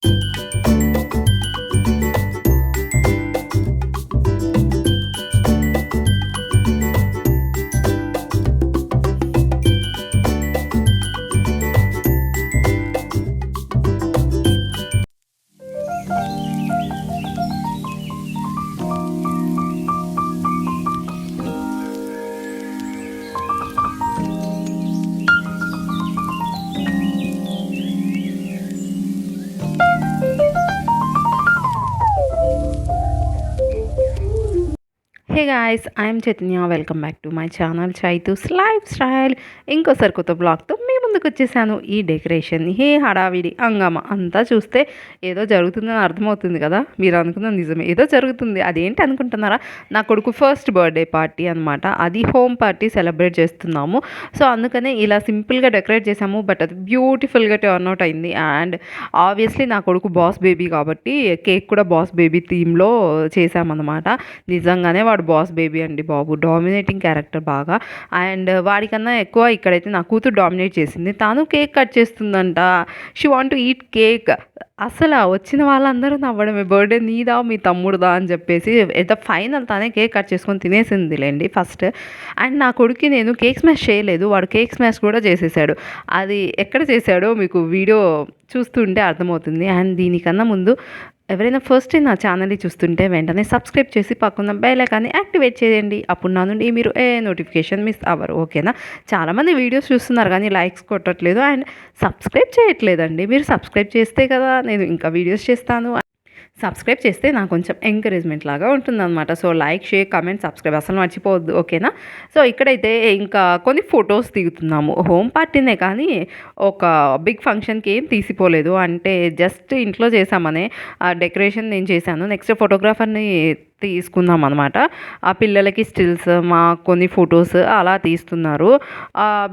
Hey guys, I'm Chaitanya. Welcome back to my channel Chaitu's life style. ఇంకోసారి కొత్త బ్లాగ్తో మీ ముందుకు వచ్చేసాను. ఈ డెకరేషన్, ఏ హడావిడి హంగామా అంతా చూస్తే ఏదో జరుగుతుందని అర్థమవుతుంది కదా. మీరు అనుకున్న నిజమే, ఏదో జరుగుతుంది. అదేంటి అనుకుంటున్నారా? నా కొడుకు ఫస్ట్ బర్త్డే పార్టీ అనమాట. అది హోమ్ పార్టీ సెలబ్రేట్ చేస్తున్నాము. సో అందుకనే ఇలా సింపుల్గా డెకరేట్ చేసాము. బట్ అది బ్యూటిఫుల్గా టర్న్ అవుట్ అయింది. అండ్ ఆబ్వియస్లీ నా కొడుకు బాస్ బేబీ కాబట్టి కేక్ కూడా బాస్ బేబీ థీమ్లో చేసామన్నమాట. నిజంగానే వాడు బాస్ బేబీ అండి బాబు, డామినేటింగ్ క్యారెక్టర్ బాగా. అండ్ వాడికన్నా ఎక్కువ ఇక్కడైతే నా కూతురు డామినేట్ చేసింది. తాను కేక్ కట్ చేస్తుందంట. She want to eat cake. అసలు వచ్చిన వాళ్ళందరూ నవ్వడమే, బర్త్డే నీదా మీ తమ్ముడుదా అని చెప్పేసి. ఏదో ఫైనల్ తానే కేక్ కట్ చేసుకొని తినేసిందిలేండి ఫస్ట్. అండ్ నా కొడుక్కి నేను కేక్ స్మాష్ చేయలేదు, వాడు కేక్ స్మాష్ కూడా చేసేసాడు. అది ఎక్కడ చేశాడో మీకు వీడియో చూస్తుంటే అర్థమవుతుంది. అండ్ దీనికన్నా ముందు ఎవరైనా ఫస్ట్ టైం నా ఛానల్ని చూస్తుంటే వెంటనే సబ్స్క్రైబ్ చేసి పక్కన బెల్ ఐకాన్ని యాక్టివేట్ చేయండి. అప్పుడు నా నుండి మీరు ఏ నోటిఫికేషన్ మిస్ అవ్వరు, ఓకేనా? చాలామంది వీడియోస్ చూస్తున్నారు కానీ లైక్స్ కొట్టట్లేదు అండ్ సబ్స్క్రైబ్ చేయట్లేదండి. మీరు సబ్స్క్రైబ్ చేస్తే కదా నేను ఇంకా వీడియోస్ చేస్తాను. సబ్స్క్రైబ్ చేస్తే నాకు కొంచెం ఎంకరేజ్మెంట్ లాగా ఉంటుందన్నమాట. So like, share, comment, subscribe అసలు మర్చిపోవద్దు, ఓకేనా? సో ఇక్కడైతే ఇంకా కొన్ని ఫొటోస్ దిగుతున్నాము. హోమ్ పార్టీనే కానీ ఒక బిగ్ ఫంక్షన్కి ఏం తీసిపోలేదు. అంటే జస్ట్ ఇంట్లో చేసామనే డెకరేషన్ నేను చేశాను. నెక్స్ట్ ఫోటోగ్రాఫర్ని తీసుకుందాం అనమాట. ఆ పిల్లలకి స్టిల్స్, మా కొన్ని ఫొటోస్ అలా తీస్తున్నారు.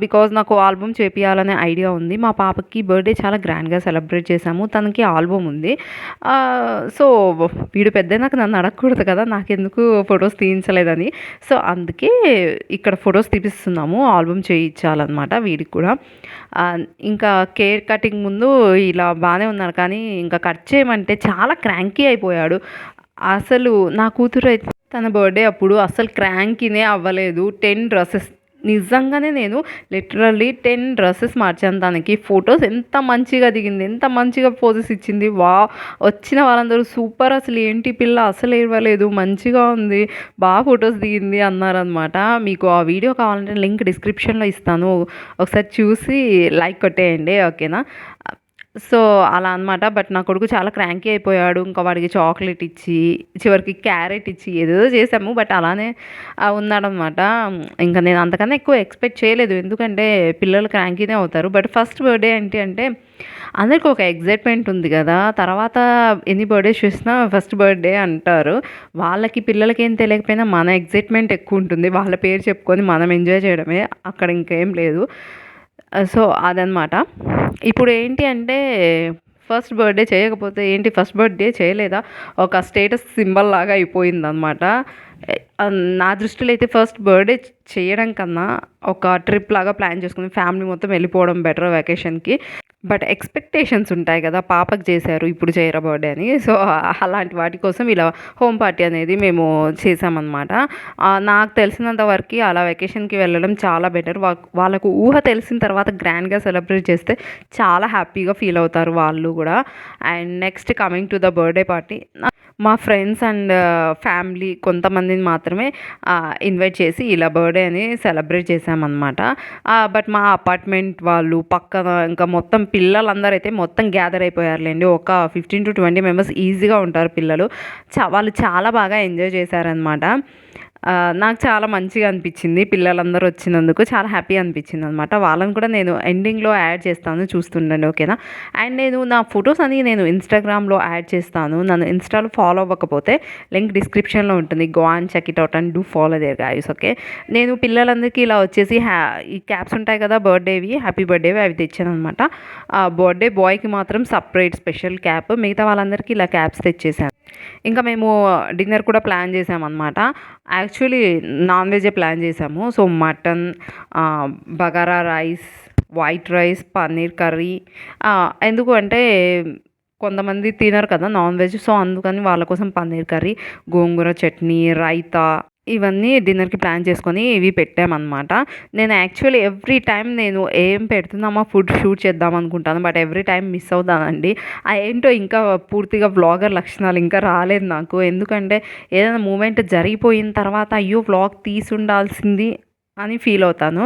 బికాజ్ నాకు ఆల్బమ్ చేపియాలనే ఐడియా ఉంది. మా పాపకి బర్త్డే చాలా గ్రాండ్గా సెలబ్రేట్ చేశాము. తనకి ఆల్బమ్ ఉంది. సో వీడు పెద్దయినాక నన్ను అడగకూడదు కదా నాకెందుకు ఫొటోస్ తీయించలేదని. సో అందుకే ఇక్కడ ఫొటోస్ తీపిస్తున్నాము. ఆల్బమ్ చేయించాలన్నమాట వీడికి కూడా. ఇంకా కేక్ కటింగ్ ముందు ఇలా బాగానే ఉన్నారు కానీ ఇంకా కట్ చేయమంటే చాలా క్రాంకీ అయిపోయాడు. అసలు నా కూతురు అయితే తన బర్త్డే అప్పుడు అసలు క్రాంకీనే అవ్వలేదు. 10 డ్రెస్సెస్, నిజంగానే నేను లిటరల్లీ 10 డ్రెస్సెస్ మార్చాను తనకి. ఫొటోస్ ఎంత మంచిగా దిగింది, ఎంత మంచిగా పోజెస్ ఇచ్చింది. వచ్చిన వాళ్ళందరూ సూపర్, అసలు ఏంటి పిల్ల అసలు ఇవ్వలేదు, మంచిగా ఉంది, బాగా ఫొటోస్ దిగింది అన్నారనమాట. మీకు ఆ వీడియో కావాలంటే లింక్ డిస్క్రిప్షన్లో ఇస్తాను, ఒకసారి చూసి లైక్ కొట్టేయండి, ఓకేనా? సో అలా అనమాట. బట్ నా కొడుకు చాలా క్రాంకీ అయిపోయాడు. ఇంకా వాడికి చాక్లెట్ ఇచ్చి చివరికి క్యారెట్ ఇచ్చి ఏదేదో చేసాము. బట్ అలానే ఉన్నాడనమాట. ఇంకా నేను అంతకన్నా ఎక్కువ ఎక్స్పెక్ట్ చేయలేదు, ఎందుకంటే పిల్లలు క్రాంకీనే అవుతారు. బట్ ఫస్ట్ బర్త్డే ఏంటి అంటే అందరికీ ఒక ఎగ్జైట్మెంట్ ఉంది కదా. తర్వాత ఎన్ని బర్త్డేస్ చూసినా ఫస్ట్ బర్త్డే అంటారు. వాళ్ళకి పిల్లలకి ఏం తెలియకపోయినా మన ఎగ్జైట్మెంట్ ఎక్కువ ఉంటుంది. వాళ్ళ పేరు చెప్పుకొని మనం ఎంజాయ్ చేయడమే, అక్కడ ఇంకేం లేదు. సో అదనమాట. ఇప్పుడు ఏంటి అంటే ఫస్ట్ బర్త్డే చేయకపోతే ఏంటి, ఫస్ట్ బర్త్డే చేయలేదా, ఒక స్టేటస్ సింబల్ లాగా అయిపోయిందనమాట. నా దృష్టిలో అయితే ఫస్ట్ బర్త్డే చేయడం కన్నా ఒక ట్రిప్ లాగా ప్లాన్ చేసుకుని ఫ్యామిలీ మొత్తం వెళ్ళిపోవడం బెటర్ వెకేషన్కి. బట్ ఎక్స్పెక్టేషన్స్ ఉంటాయి కదా, పాపకు చేశారు ఇప్పుడు చేయరా బర్త్డే అని. సో అలాంటి వాటి కోసం ఇలా హోమ్ పార్టీ అనేది మేము చేసామన్నమాట. నాకు తెలిసినంత వరకు అలా వెకేషన్కి వెళ్ళడం చాలా బెటర్. వాళ్ళకు ఊహ తెలిసిన తర్వాత గ్రాండ్గా సెలబ్రేట్ చేస్తే చాలా హ్యాపీగా ఫీల్ అవుతారు వాళ్ళు కూడా. And next coming to the birthday party, మా ఫ్రెండ్స్ అండ్ ఫ్యామిలీ కొంతమందిని మాత్రమే ఇన్వైట్ చేసి ఇలా బర్త్డే అని సెలబ్రేట్ చేసామన్నమాట. బట్ మా అపార్ట్మెంట్ వాళ్ళు పక్కన ఇంకా మొత్తం పిల్లలందరూ అయితే మొత్తం గ్యాదర్ అయిపోయారులేండి. ఒక 15 to 20 మెంబర్స్ ఈజీగా ఉంటారు పిల్లలు. వాళ్ళు చాలా బాగా ఎంజాయ్ చేశారనమాట. నాకు చాలా మంచిగా అనిపించింది పిల్లలందరూ వచ్చినందుకు, చాలా హ్యాపీ అనిపించింది అనమాట. వాళ్ళని కూడా నేను ఎండింగ్లో యాడ్ చేస్తాను, చూస్తుండండి, ఓకేనా? అండ్ నా ఫొటోస్ అని నేను ఇన్స్టాగ్రామ్లో యాడ్ చేస్తాను. నన్ను ఇన్స్టాలో ఫాలో అవ్వకపోతే లింక్ డిస్క్రిప్షన్లో ఉంటుంది. Go and check it out and do follow there guys, okay? నేను పిల్లలందరికీ ఇలా వచ్చేసి ఈ క్యాప్స్ ఉంటాయి కదా బర్త్డేవి, హ్యాపీ బర్త్డేవి, అవి తెచ్చాను అనమాట. బర్త్డే బాయ్కి మాత్రం సపరేట్ స్పెషల్ క్యాప్, మిగతా వాళ్ళందరికీ ఇలా క్యాప్స్ తెచ్చేసాను. ఇంకా మేము డిన్నర్ కూడా ప్లాన్ చేసామన్నమాట. యాక్చువల్లీ నాన్ వెజే ప్లాన్ చేసాము. So mutton, bagara rice, white rice, paneer curry. ఎందుకు అంటే కొంతమంది తినరు కదా నాన్ వెజ్. సో, అందుకని వాళ్ళ కోసం పన్నీర్ కర్రీ, గోంగూర చట్నీ, రైతా ఇవన్నీ డిన్నర్‌కి ప్లాన్ చేసుకొని ఇవి పెట్టామనమాట. నేను యాక్చువల్లీ ఎవ్రీ టైమ్ నేను ఏం పెడుతున్నామా ఫుడ్ షూట్ చేద్దాం అనుకుంటాను. బట్ ఎవ్రీ టైమ్ మిస్ అవుతానండి. ఏంటో ఇంకా పూర్తిగా వ్లాగర్ లక్షణాలు ఇంకా రాలేదు నాకు. ఎందుకంటే ఏదైనా మూమెంట్ జరిగిపోయిన తర్వాత అయ్యో! వ్లాగ్ తీసుండాల్సింది అని ఫీల్ అవుతాను.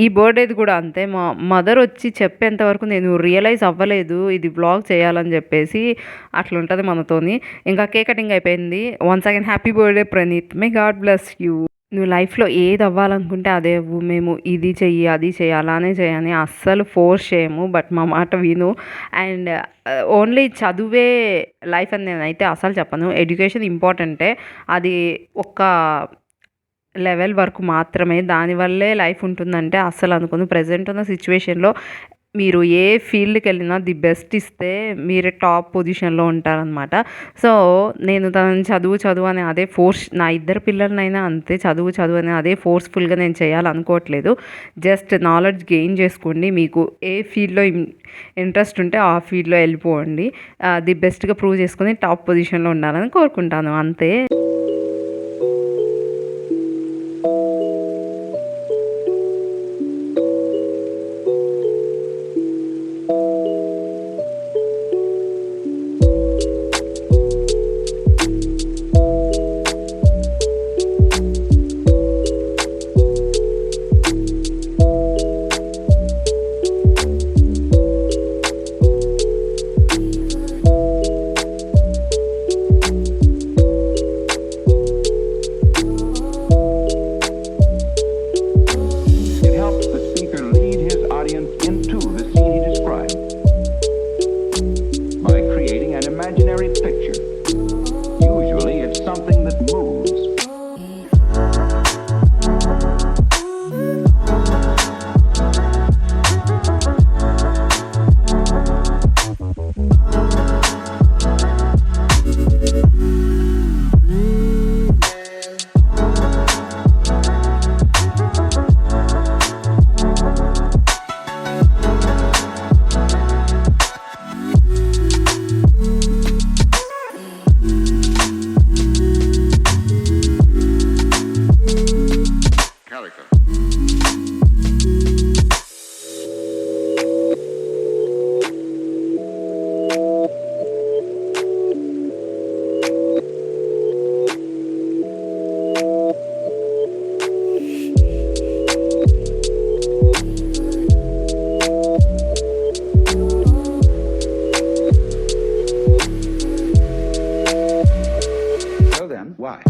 ఈ బర్త్‌డేది కూడా అంతే. మా మదర్ వచ్చి చెప్పేంత వరకు నేను రియలైజ్ అవ్వలేదు. ఇది వ్లాగ్ చేయాలని చెప్పేసి. అట్లుంటది మనతోని. ఇంకా కేక్ కటింగ్ అయిపోయింది. Once again happy birthday Praneeth. May God bless you. నువ్వు లైఫ్‌లో ఏది అవ్వాలనుకుంటే అదే అవ్వు. మేము ఇది చెయ్యి, అది చెయ్యి, అలానే చెయ్యి అని అస్సలు ఫోర్స్ చేయము. బట్ మా మాట విను. అండ్ ఓన్లీ చదువే లైఫ్ అని నేనైతే అస్సలు చెప్పను. ఎడ్యుకేషన్ ఇంపార్టెంటే. అది ఒక లెవెల్ వరకు మాత్రమే. దానివల్లే లైఫ్ ఉంటుందంటే అస్సలు అనుకోను. ప్రెజెంట్ ఉన్న సిచ్యువేషన్‌లో మీరు ఏ ఫీల్డ్‌కెళ్ళినా ది బెస్ట్ ఇస్తే మీరే టాప్ పొజిషన్‌లో ఉంటారనమాట. సో, నేను తనని చదువు, చదువు అని అదే ఫోర్స్ నా ఇద్దరు పిల్లలనైనా అంతే చదువు, చదువు అని అదే ఫోర్స్‌ఫుల్‌గా నేను చేయాలనుకోవట్లేదు. జస్ట్ నాలెడ్జ్ గెయిన్ చేసుకోండి. మీకు ఏ ఫీల్డ్‌లో ఇంట్రెస్ట్ ఉంటే ఆ ఫీల్డ్‌లో ఎళ్ళిపోండి. ది బెస్ట్‌గా ప్రూవ్ చేసుకొని టాప్ పొజిషన్‌లో ఉండాలని కోరుకుంటాను అంతే. It helps the speaker lead his audience into the scene he described by creating an imaginary picture. Usually, it's something that moves. Character. So then, why?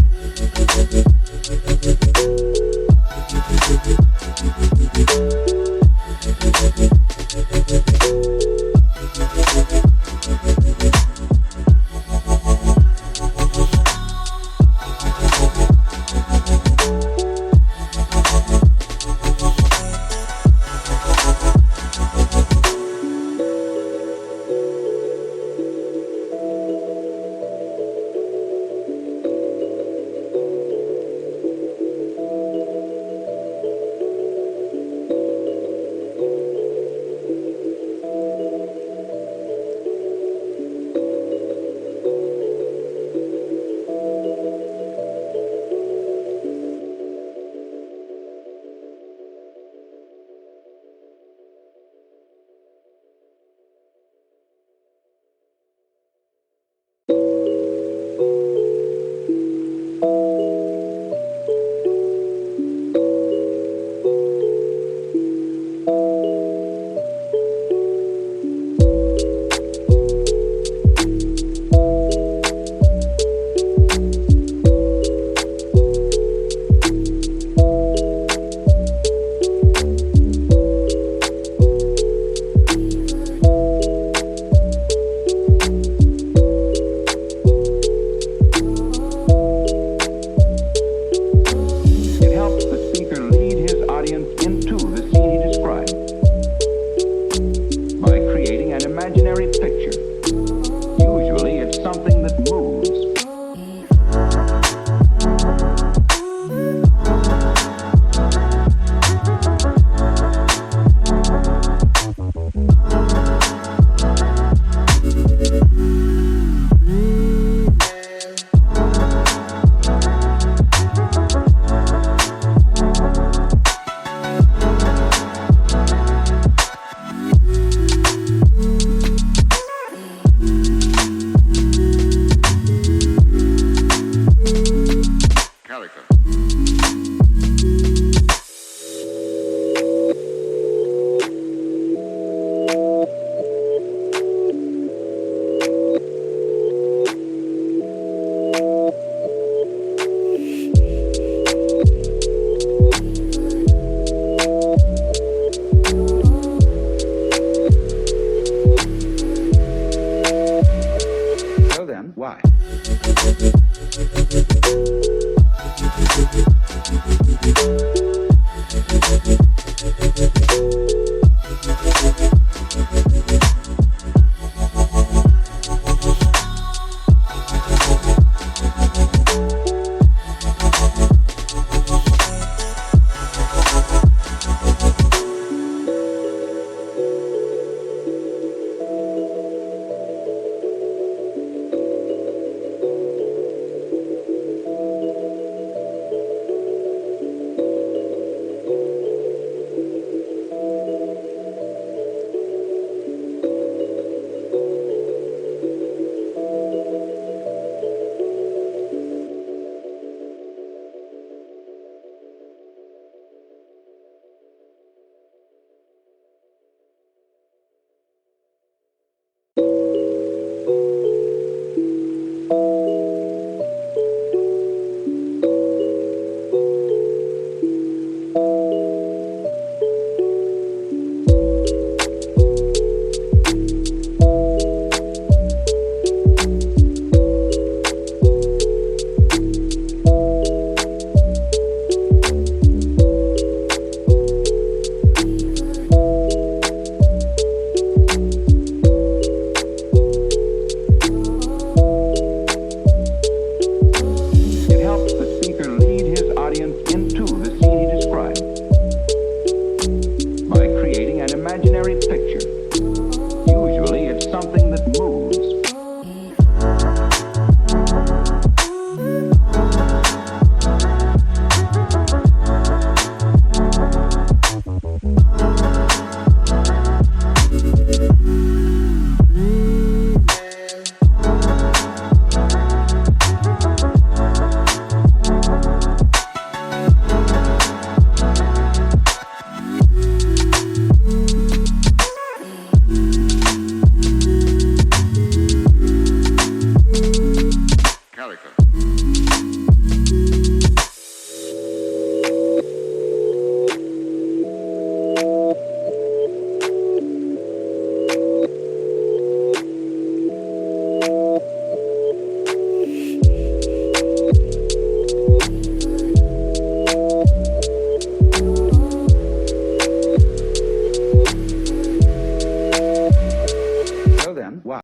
Why?